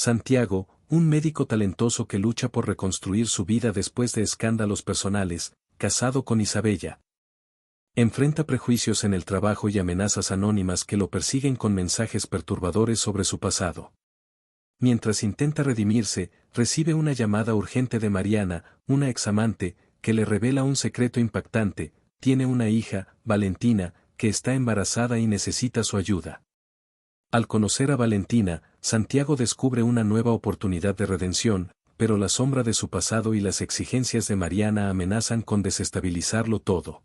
Santiago, un médico talentoso que lucha por reconstruir su vida después de escándalos personales, casado con Isabella. Enfrenta prejuicios en el trabajo y amenazas anónimas que lo persiguen con mensajes perturbadores sobre su pasado. Mientras intenta redimirse, recibe una llamada urgente de Mariana, una examante, que le revela un secreto impactante: tiene una hija, Valentina, que está embarazada y necesita su ayuda. Al conocer a Valentina, Santiago descubre una nueva oportunidad de redención, pero la sombra de su pasado y las exigencias de Mariana amenazan con desestabilizarlo todo.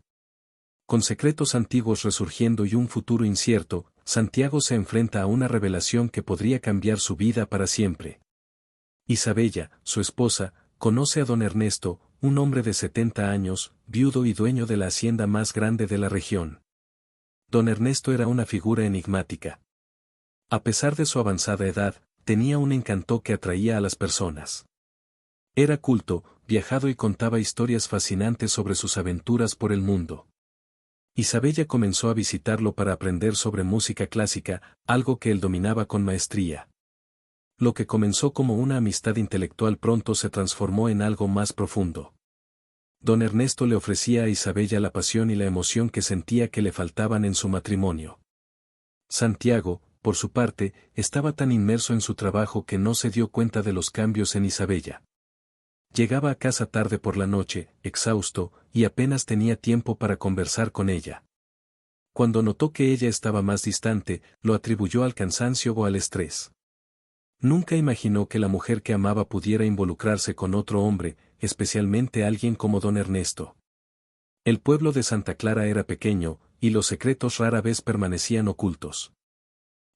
Con secretos antiguos resurgiendo y un futuro incierto, Santiago se enfrenta a una revelación que podría cambiar su vida para siempre. Isabella, su esposa, conoce a don Ernesto, un hombre de 70 años, viudo y dueño de la hacienda más grande de la región. Don Ernesto era una figura enigmática. A pesar de su avanzada edad, tenía un encanto que atraía a las personas. Era culto, viajado y contaba historias fascinantes sobre sus aventuras por el mundo. Isabella comenzó a visitarlo para aprender sobre música clásica, algo que él dominaba con maestría. Lo que comenzó como una amistad intelectual pronto se transformó en algo más profundo. Don Ernesto le ofrecía a Isabella la pasión y la emoción que sentía que le faltaban en su matrimonio. Santiago, por su parte, estaba tan inmerso en su trabajo que no se dio cuenta de los cambios en Isabella. Llegaba a casa tarde por la noche, exhausto, y apenas tenía tiempo para conversar con ella. Cuando notó que ella estaba más distante, lo atribuyó al cansancio o al estrés. Nunca imaginó que la mujer que amaba pudiera involucrarse con otro hombre, especialmente alguien como don Ernesto. El pueblo de Santa Clara era pequeño, y los secretos rara vez permanecían ocultos.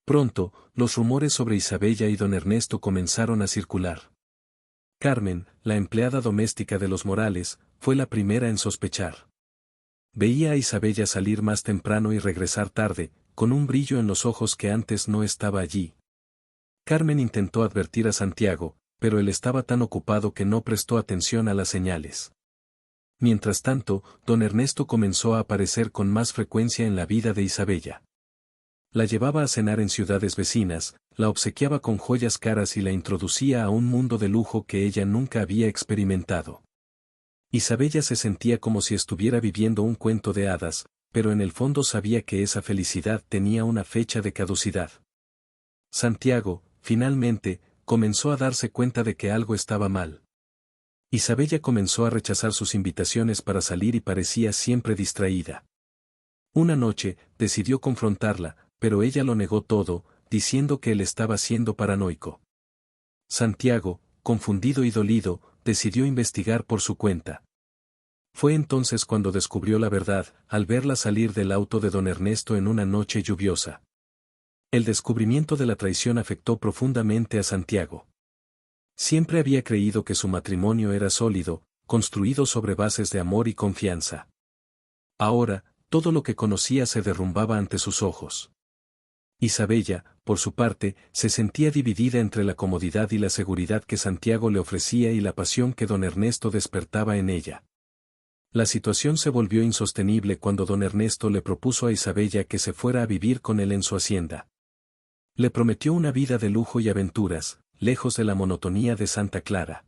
Pronto, los rumores sobre Isabella y don Ernesto comenzaron a circular. Carmen, la empleada doméstica de los Morales, fue la primera en sospechar. Veía a Isabella salir más temprano y regresar tarde, con un brillo en los ojos que antes no estaba allí. Carmen intentó advertir a Santiago, pero él estaba tan ocupado que no prestó atención a las señales. Mientras tanto, don Ernesto comenzó a aparecer con más frecuencia en la vida de Isabella. La llevaba a cenar en ciudades vecinas, la obsequiaba con joyas caras y la introducía a un mundo de lujo que ella nunca había experimentado. Isabella se sentía como si estuviera viviendo un cuento de hadas, pero en el fondo sabía que esa felicidad tenía una fecha de caducidad. Santiago, finalmente, comenzó a darse cuenta de que algo estaba mal. Isabella comenzó a rechazar sus invitaciones para salir y parecía siempre distraída. Una noche, decidió confrontarla, pero ella lo negó todo, diciendo que él estaba siendo paranoico. Santiago, confundido y dolido, decidió investigar por su cuenta. Fue entonces cuando descubrió la verdad, al verla salir del auto de don Ernesto en una noche lluviosa. El descubrimiento de la traición afectó profundamente a Santiago. Siempre había creído que su matrimonio era sólido, construido sobre bases de amor y confianza. Ahora, todo lo que conocía se derrumbaba ante sus ojos. Isabella, por su parte, se sentía dividida entre la comodidad y la seguridad que Santiago le ofrecía y la pasión que don Ernesto despertaba en ella. La situación se volvió insostenible cuando don Ernesto le propuso a Isabella que se fuera a vivir con él en su hacienda. Le prometió una vida de lujo y aventuras, lejos de la monotonía de Santa Clara.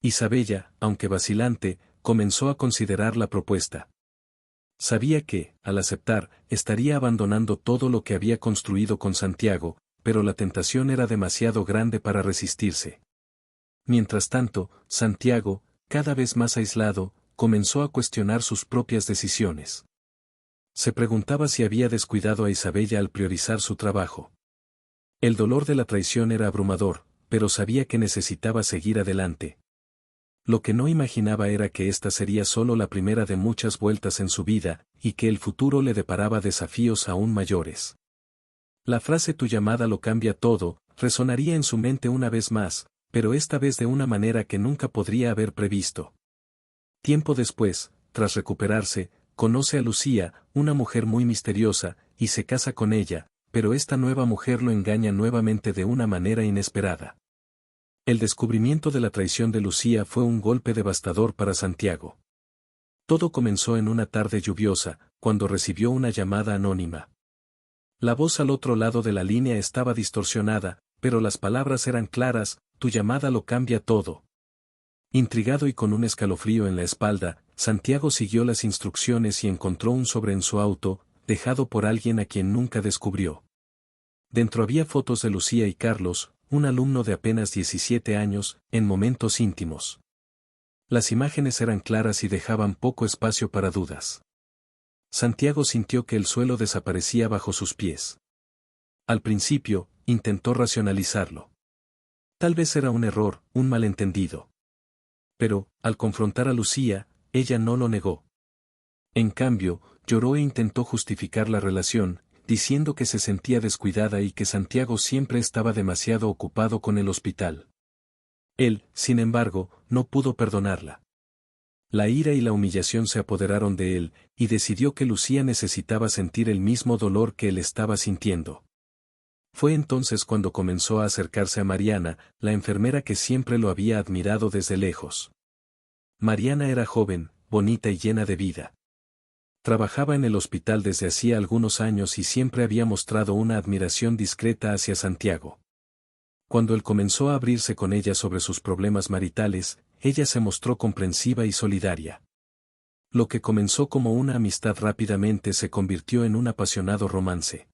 Isabella, aunque vacilante, comenzó a considerar la propuesta. Sabía que, al aceptar, estaría abandonando todo lo que había construido con Santiago, pero la tentación era demasiado grande para resistirse. Mientras tanto, Santiago, cada vez más aislado, comenzó a cuestionar sus propias decisiones. Se preguntaba si había descuidado a Isabella al priorizar su trabajo. El dolor de la traición era abrumador, pero sabía que necesitaba seguir adelante. Lo que no imaginaba era que esta sería solo la primera de muchas vueltas en su vida, y que el futuro le deparaba desafíos aún mayores. La frase "tu llamada lo cambia todo" resonaría en su mente una vez más, pero esta vez de una manera que nunca podría haber previsto. Tiempo después, tras recuperarse, conoce a Lucía, una mujer muy misteriosa, y se casa con ella, pero esta nueva mujer lo engaña nuevamente de una manera inesperada. El descubrimiento de la traición de Lucía fue un golpe devastador para Santiago. Todo comenzó en una tarde lluviosa, cuando recibió una llamada anónima. La voz al otro lado de la línea estaba distorsionada, pero las palabras eran claras: tu llamada lo cambia todo. Intrigado y con un escalofrío en la espalda, Santiago siguió las instrucciones y encontró un sobre en su auto, dejado por alguien a quien nunca descubrió. Dentro había fotos de Lucía y Carlos, un alumno de apenas 17 años, en momentos íntimos. Las imágenes eran claras y dejaban poco espacio para dudas. Santiago sintió que el suelo desaparecía bajo sus pies. Al principio, intentó racionalizarlo. Tal vez era un error, un malentendido. Pero, al confrontar a Lucía, ella no lo negó. En cambio, lloró e intentó justificar la relación, diciendo que se sentía descuidada y que Santiago siempre estaba demasiado ocupado con el hospital. Él, sin embargo, no pudo perdonarla. La ira y la humillación se apoderaron de él, y decidió que Lucía necesitaba sentir el mismo dolor que él estaba sintiendo. Fue entonces cuando comenzó a acercarse a Mariana, la enfermera que siempre lo había admirado desde lejos. Mariana era joven, bonita y llena de vida. Trabajaba en el hospital desde hacía algunos años y siempre había mostrado una admiración discreta hacia Santiago. Cuando él comenzó a abrirse con ella sobre sus problemas maritales, ella se mostró comprensiva y solidaria. Lo que comenzó como una amistad rápidamente se convirtió en un apasionado romance.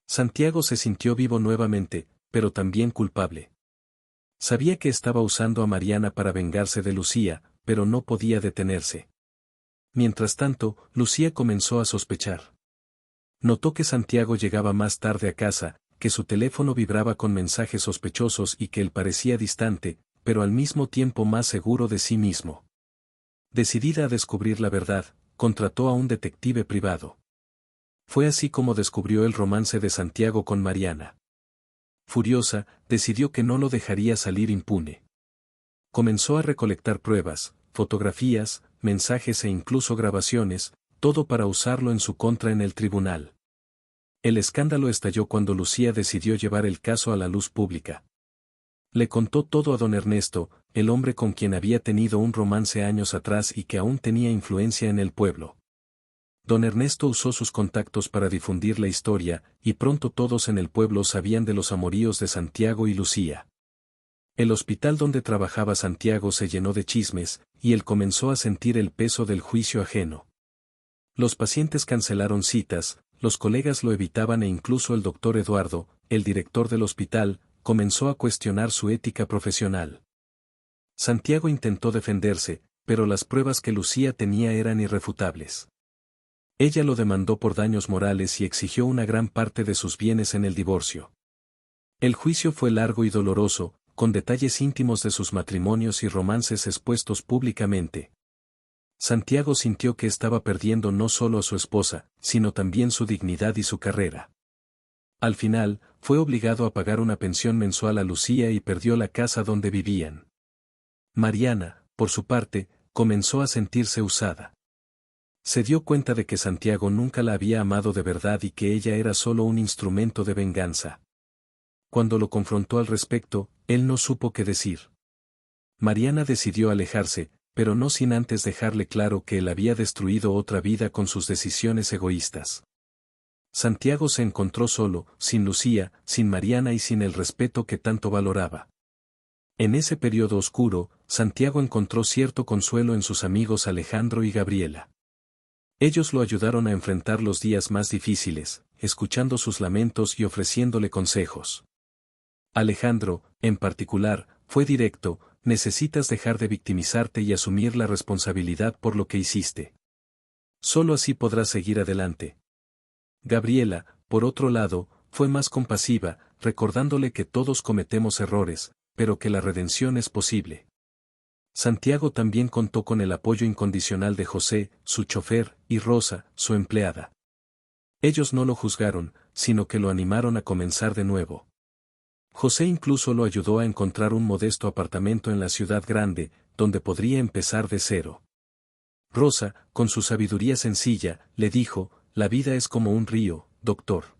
Santiago se sintió vivo nuevamente, pero también culpable. Sabía que estaba usando a Mariana para vengarse de Lucía, pero no podía detenerse. Mientras tanto, Lucía comenzó a sospechar. Notó que Santiago llegaba más tarde a casa, que su teléfono vibraba con mensajes sospechosos y que él parecía distante, pero al mismo tiempo más seguro de sí mismo. Decidida a descubrir la verdad, contrató a un detective privado. Fue así como descubrió el romance de Santiago con Mariana. Furiosa, decidió que no lo dejaría salir impune. Comenzó a recolectar pruebas, fotografías, mensajes e incluso grabaciones, todo para usarlo en su contra en el tribunal. El escándalo estalló cuando Lucía decidió llevar el caso a la luz pública. Le contó todo a don Ernesto, el hombre con quien había tenido un romance años atrás y que aún tenía influencia en el pueblo. Don Ernesto usó sus contactos para difundir la historia, y pronto todos en el pueblo sabían de los amoríos de Santiago y Lucía. El hospital donde trabajaba Santiago se llenó de chismes, y él comenzó a sentir el peso del juicio ajeno. Los pacientes cancelaron citas, los colegas lo evitaban e incluso el doctor Eduardo, el director del hospital, comenzó a cuestionar su ética profesional. Santiago intentó defenderse, pero las pruebas que Lucía tenía eran irrefutables. Ella lo demandó por daños morales y exigió una gran parte de sus bienes en el divorcio. El juicio fue largo y doloroso, con detalles íntimos de sus matrimonios y romances expuestos públicamente. Santiago sintió que estaba perdiendo no solo a su esposa, sino también su dignidad y su carrera. Al final, fue obligado a pagar una pensión mensual a Lucía y perdió la casa donde vivían. Mariana, por su parte, comenzó a sentirse usada. Se dio cuenta de que Santiago nunca la había amado de verdad y que ella era solo un instrumento de venganza. Cuando lo confrontó al respecto, él no supo qué decir. Mariana decidió alejarse, pero no sin antes dejarle claro que él había destruido otra vida con sus decisiones egoístas. Santiago se encontró solo, sin Lucía, sin Mariana y sin el respeto que tanto valoraba. En ese periodo oscuro, Santiago encontró cierto consuelo en sus amigos Alejandro y Gabriela. Ellos lo ayudaron a enfrentar los días más difíciles, escuchando sus lamentos y ofreciéndole consejos. Alejandro, en particular, fue directo: necesitas dejar de victimizarte y asumir la responsabilidad por lo que hiciste. Solo así podrás seguir adelante. Gabriela, por otro lado, fue más compasiva, recordándole que todos cometemos errores, pero que la redención es posible. Santiago también contó con el apoyo incondicional de José, su chofer, y Rosa, su empleada. Ellos no lo juzgaron, sino que lo animaron a comenzar de nuevo. José incluso lo ayudó a encontrar un modesto apartamento en la ciudad grande, donde podría empezar de cero. Rosa, con su sabiduría sencilla, le dijo: la vida es como un río, doctor.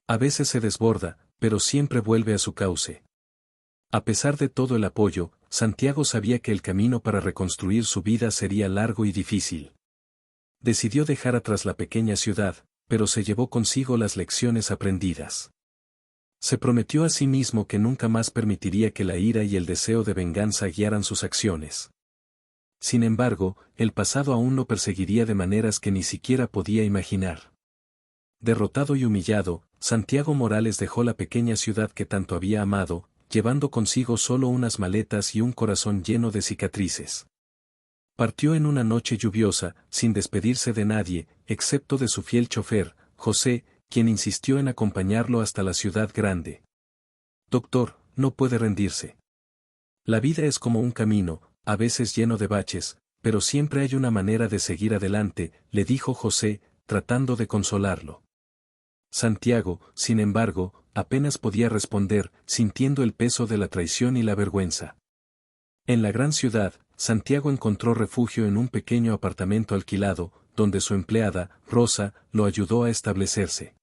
A veces se desborda, pero siempre vuelve a su cauce. A pesar de todo el apoyo, Santiago sabía que el camino para reconstruir su vida sería largo y difícil. Decidió dejar atrás la pequeña ciudad, pero se llevó consigo las lecciones aprendidas. Se prometió a sí mismo que nunca más permitiría que la ira y el deseo de venganza guiaran sus acciones. Sin embargo, el pasado aún lo perseguiría de maneras que ni siquiera podía imaginar. Derrotado y humillado, Santiago Morales dejó la pequeña ciudad que tanto había amado, llevando consigo solo unas maletas y un corazón lleno de cicatrices. Partió en una noche lluviosa, sin despedirse de nadie, excepto de su fiel chofer, José, quien insistió en acompañarlo hasta la ciudad grande. Doctor, no puede rendirse. La vida es como un camino, a veces lleno de baches, pero siempre hay una manera de seguir adelante, le dijo José, tratando de consolarlo. Santiago, sin embargo, apenas podía responder, sintiendo el peso de la traición y la vergüenza. En la gran ciudad, Santiago encontró refugio en un pequeño apartamento alquilado, donde su empleada, Rosa, lo ayudó a establecerse.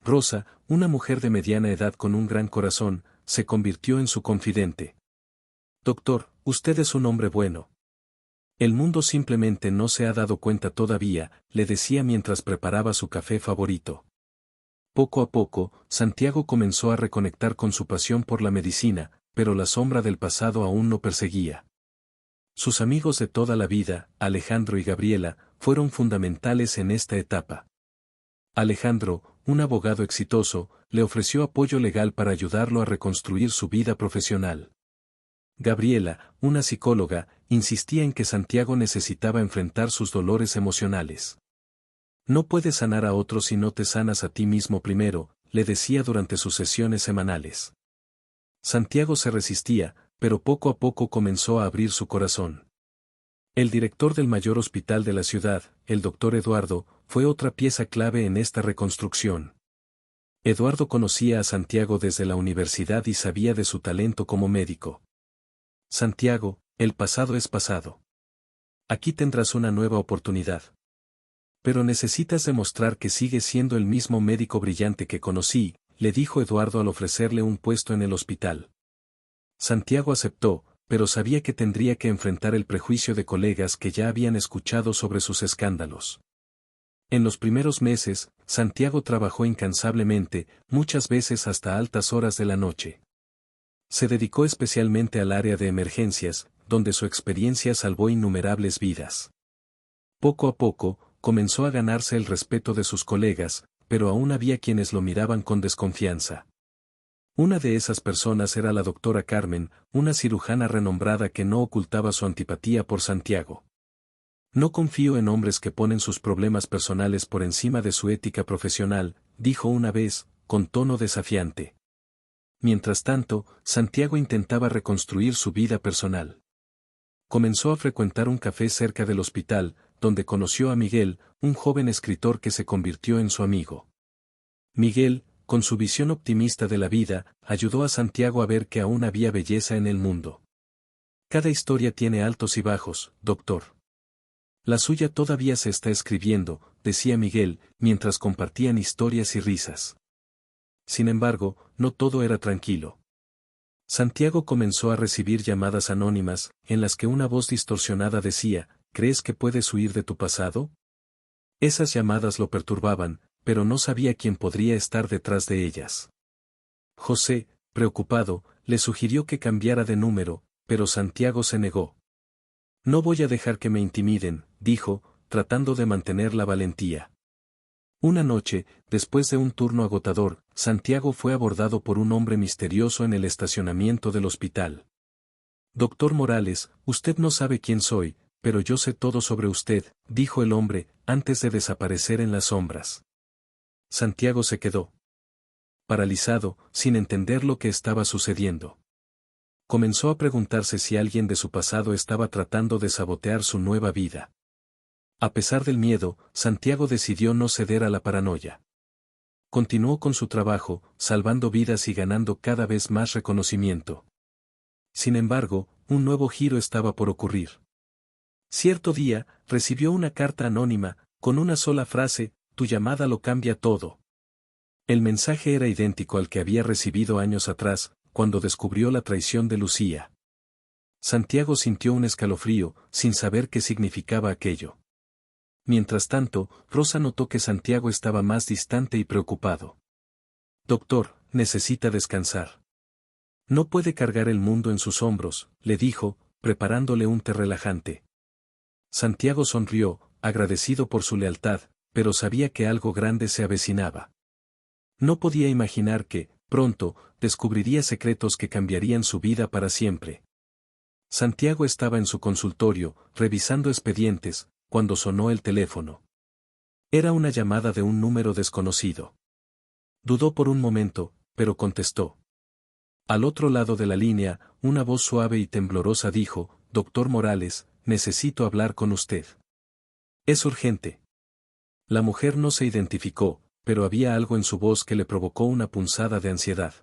Rosa, una mujer de mediana edad con un gran corazón, se convirtió en su confidente. Doctor, usted es un hombre bueno. El mundo simplemente no se ha dado cuenta todavía, le decía mientras preparaba su café favorito. Poco a poco, Santiago comenzó a reconectar con su pasión por la medicina, pero la sombra del pasado aún lo perseguía. Sus amigos de toda la vida, Alejandro y Gabriela, fueron fundamentales en esta etapa. Alejandro, un abogado exitoso, le ofreció apoyo legal para ayudarlo a reconstruir su vida profesional. Gabriela, una psicóloga, insistía en que Santiago necesitaba enfrentar sus dolores emocionales. No puedes sanar a otros si no te sanas a ti mismo primero, le decía durante sus sesiones semanales. Santiago se resistía, pero poco a poco comenzó a abrir su corazón. El director del mayor hospital de la ciudad, el doctor Eduardo, fue otra pieza clave en esta reconstrucción. Eduardo conocía a Santiago desde la universidad y sabía de su talento como médico. Santiago, el pasado es pasado. Aquí tendrás una nueva oportunidad. Pero necesitas demostrar que sigues siendo el mismo médico brillante que conocí, le dijo Eduardo al ofrecerle un puesto en el hospital. Santiago aceptó, pero sabía que tendría que enfrentar el prejuicio de colegas que ya habían escuchado sobre sus escándalos. En los primeros meses, Santiago trabajó incansablemente, muchas veces hasta altas horas de la noche. Se dedicó especialmente al área de emergencias, donde su experiencia salvó innumerables vidas. Poco a poco, comenzó a ganarse el respeto de sus colegas, pero aún había quienes lo miraban con desconfianza. Una de esas personas era la doctora Carmen, una cirujana renombrada que no ocultaba su antipatía por Santiago. No confío en hombres que ponen sus problemas personales por encima de su ética profesional, dijo una vez, con tono desafiante. Mientras tanto, Santiago intentaba reconstruir su vida personal. Comenzó a frecuentar un café cerca del hospital, donde conoció a Miguel, un joven escritor que se convirtió en su amigo. Miguel, con su visión optimista de la vida, ayudó a Santiago a ver que aún había belleza en el mundo. Cada historia tiene altos y bajos, doctor. La suya todavía se está escribiendo, decía Miguel, mientras compartían historias y risas. Sin embargo, no todo era tranquilo. Santiago comenzó a recibir llamadas anónimas, en las que una voz distorsionada decía, ¿crees que puedes huir de tu pasado? Esas llamadas lo perturbaban, pero no sabía quién podría estar detrás de ellas. José, preocupado, le sugirió que cambiara de número, pero Santiago se negó. No voy a dejar que me intimiden, dijo, tratando de mantener la valentía. Una noche, después de un turno agotador, Santiago fue abordado por un hombre misterioso en el estacionamiento del hospital. Doctor Morales, usted no sabe quién soy, pero yo sé todo sobre usted, dijo el hombre, antes de desaparecer en las sombras. Santiago se quedó paralizado, sin entender lo que estaba sucediendo. Comenzó a preguntarse si alguien de su pasado estaba tratando de sabotear su nueva vida. A pesar del miedo, Santiago decidió no ceder a la paranoia. Continuó con su trabajo, salvando vidas y ganando cada vez más reconocimiento. Sin embargo, un nuevo giro estaba por ocurrir. Cierto día, recibió una carta anónima, con una sola frase, tu llamada lo cambia todo. El mensaje era idéntico al que había recibido años atrás, cuando descubrió la traición de Lucía. Santiago sintió un escalofrío, sin saber qué significaba aquello. Mientras tanto, Rosa notó que Santiago estaba más distante y preocupado. Doctor, necesita descansar. No puede cargar el mundo en sus hombros, le dijo, preparándole un té relajante. Santiago sonrió, agradecido por su lealtad, pero sabía que algo grande se avecinaba. No podía imaginar que, pronto, descubriría secretos que cambiarían su vida para siempre. Santiago estaba en su consultorio, revisando expedientes, cuando sonó el teléfono. Era una llamada de un número desconocido. Dudó por un momento, pero contestó. Al otro lado de la línea, una voz suave y temblorosa dijo, «Doctor Morales, necesito hablar con usted. Es urgente». La mujer no se identificó, pero había algo en su voz que le provocó una punzada de ansiedad.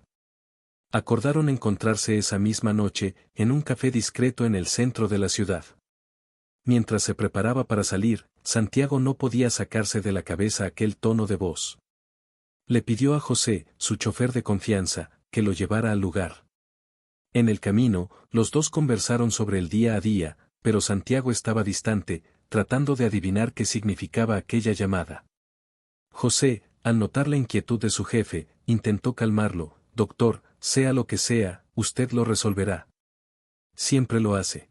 Acordaron encontrarse esa misma noche, en un café discreto en el centro de la ciudad. Mientras se preparaba para salir, Santiago no podía sacarse de la cabeza aquel tono de voz. Le pidió a José, su chofer de confianza, que lo llevara al lugar. En el camino, los dos conversaron sobre el día a día, pero Santiago estaba distante, tratando de adivinar qué significaba aquella llamada. José, al notar la inquietud de su jefe, intentó calmarlo. «Doctor, sea lo que sea, usted lo resolverá. Siempre lo hace».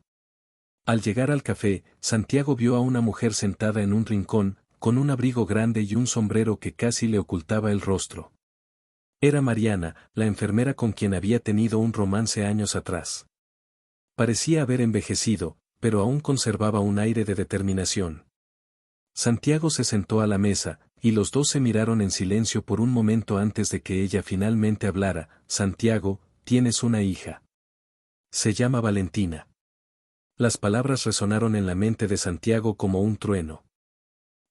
Al llegar al café, Santiago vio a una mujer sentada en un rincón, con un abrigo grande y un sombrero que casi le ocultaba el rostro. Era Mariana, la enfermera con quien había tenido un romance años atrás. Parecía haber envejecido, pero aún conservaba un aire de determinación. Santiago se sentó a la mesa, y los dos se miraron en silencio por un momento antes de que ella finalmente hablara. «Santiago, tienes una hija. Se llama Valentina». Las palabras resonaron en la mente de Santiago como un trueno.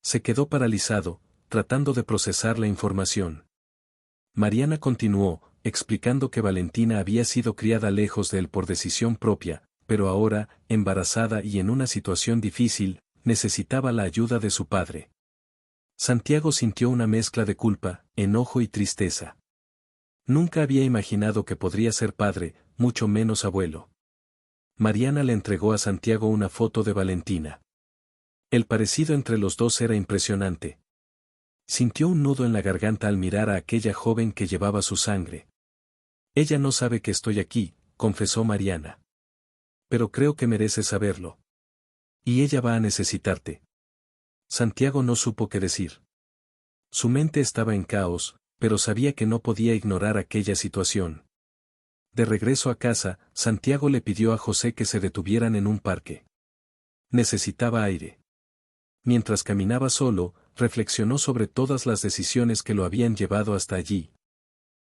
Se quedó paralizado, tratando de procesar la información. Mariana continuó, explicando que Valentina había sido criada lejos de él por decisión propia, pero ahora, embarazada y en una situación difícil, necesitaba la ayuda de su padre. Santiago sintió una mezcla de culpa, enojo y tristeza. Nunca había imaginado que podría ser padre, mucho menos abuelo. Mariana le entregó a Santiago una foto de Valentina. El parecido entre los dos era impresionante. Sintió un nudo en la garganta al mirar a aquella joven que llevaba su sangre. «Ella no sabe que estoy aquí», confesó Mariana. «Pero creo que merece saberlo. Y ella va a necesitarte». Santiago no supo qué decir. Su mente estaba en caos, pero sabía que no podía ignorar aquella situación. De regreso a casa, Santiago le pidió a José que se detuvieran en un parque. Necesitaba aire. Mientras caminaba solo, reflexionó sobre todas las decisiones que lo habían llevado hasta allí.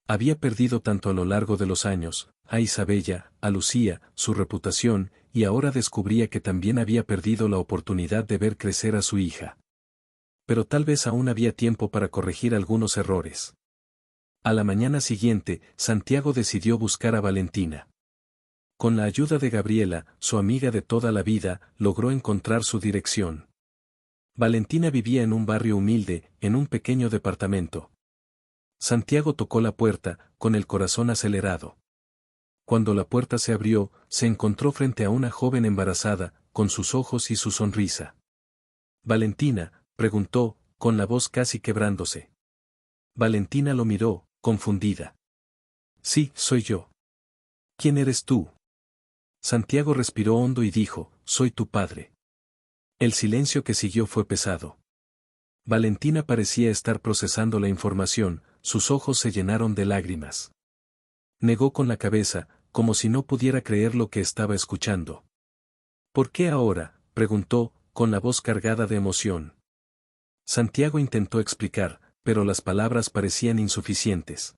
Había perdido tanto a lo largo de los años, a Isabella, a Lucía, su reputación, y ahora descubría que también había perdido la oportunidad de ver crecer a su hija. Pero tal vez aún había tiempo para corregir algunos errores. A la mañana siguiente, Santiago decidió buscar a Valentina. Con la ayuda de Gabriela, su amiga de toda la vida, logró encontrar su dirección. Valentina vivía en un barrio humilde, en un pequeño departamento. Santiago tocó la puerta, con el corazón acelerado. Cuando la puerta se abrió, se encontró frente a una joven embarazada, con sus ojos y su sonrisa. «Valentina», preguntó, con la voz casi quebrándose. Valentina lo miró, confundida. «Sí, soy yo». «¿Quién eres tú?». Santiago respiró hondo y dijo, «Soy tu padre». El silencio que siguió fue pesado. Valentina parecía estar procesando la información, sus ojos se llenaron de lágrimas. Negó con la cabeza, como si no pudiera creer lo que estaba escuchando. «¿Por qué ahora?», preguntó, con la voz cargada de emoción. Santiago intentó explicar, pero las palabras parecían insuficientes.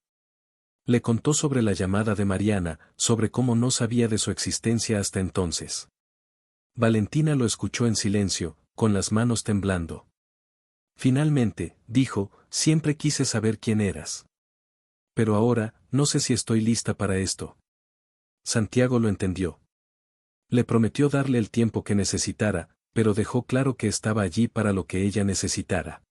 Le contó sobre la llamada de Mariana, sobre cómo no sabía de su existencia hasta entonces. Valentina lo escuchó en silencio, con las manos temblando. Finalmente, dijo, «Siempre quise saber quién eras. Pero ahora, no sé si estoy lista para esto». Santiago lo entendió. Le prometió darle el tiempo que necesitara, pero dejó claro que estaba allí para lo que ella necesitara.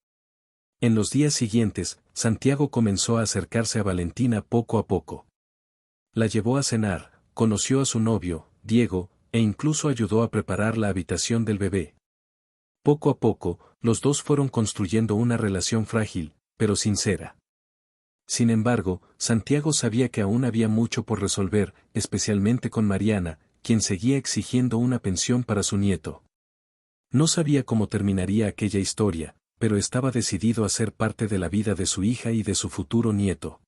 En los días siguientes, Santiago comenzó a acercarse a Valentina poco a poco. La llevó a cenar, conoció a su novio, Diego, e incluso ayudó a preparar la habitación del bebé. Poco a poco, los dos fueron construyendo una relación frágil, pero sincera. Sin embargo, Santiago sabía que aún había mucho por resolver, especialmente con Mariana, quien seguía exigiendo una pensión para su nieto. No sabía cómo terminaría aquella historia, pero estaba decidido a ser parte de la vida de su hija y de su futuro nieto.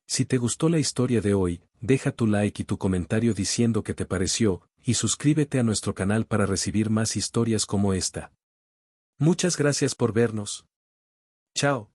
Si te gustó la historia de hoy, deja tu like y tu comentario diciendo qué te pareció, y suscríbete a nuestro canal para recibir más historias como esta. Muchas gracias por vernos. Chao.